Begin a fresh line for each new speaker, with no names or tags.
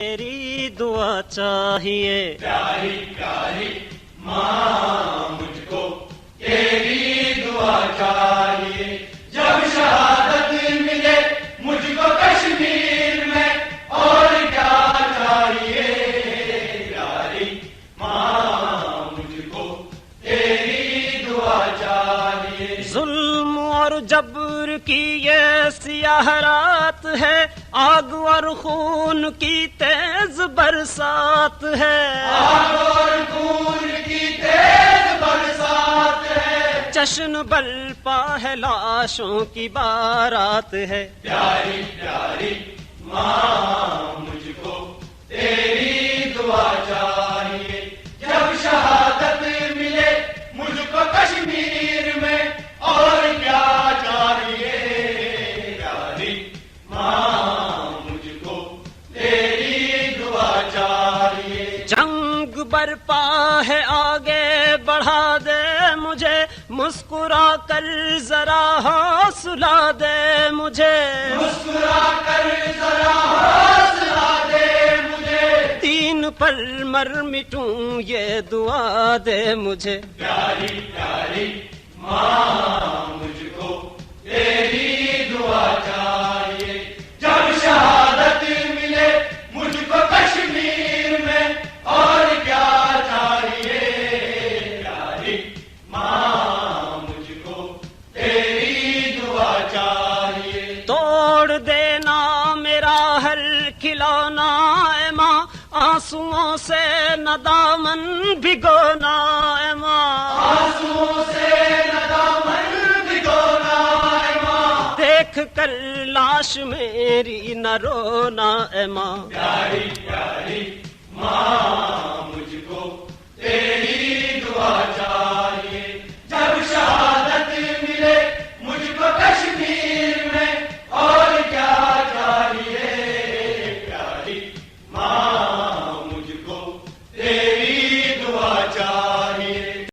تیری دعا چاہیے
پیاری پیاری ماں مجھ کو تیری دعا چاہیے، جب شہادت ملے مجھ کو کشمیر میں اور کیا چاہیے، پیاری ماں مجھ کو تیری دعا چاہیے۔
ظلم اور جبر کی یہ سیاہ رات ہے، آگ اور خون کی تیز برسات ہے،
آگ اور خون کی تیز برسات ہے،
جشن برپا ہے لاشوں کی بارات ہے۔
پیاری پیاری ماں مجھ کو تیری دعا چاہیے، جب شہادت ملے مجھ کو کشمیر میں اور کیا چاہیے، پیاری ماں مجھ کو تیری دعا چاہیے۔
جنگ برپا ہے آگے بڑھا دے مجھے، مسکرا کر ذرا حوصلہ دے مجھے،
مسکرا کر ذرا حوصلہ دے مجھے،
تین پل مر مٹوں یہ دعا دے مجھے۔
پیاری پیاری ماں مجھ کو تیری دعا چاہیے، جب شہادت ملے مجھ کو کشمیر میں اور کیا چاہیے، پیاری ماں مجھ کو تیری دعا چاہیے۔
توڑ دینا میرا ہر کھلونا اے ماں، آنسوؤں سے نہ دامن بھگونا اے ماں،
آنسوؤں سے نہ دامن بھگونا اے ماں،
دیکھ کر لاش میری نہ رونا اے ماں۔
پیاری پیاری ماں مجھ کو تیری دعا چاہیے، جب شہادت ملے مجھ کو کشمیر میں اور کیا چاہیے، پیاری ماں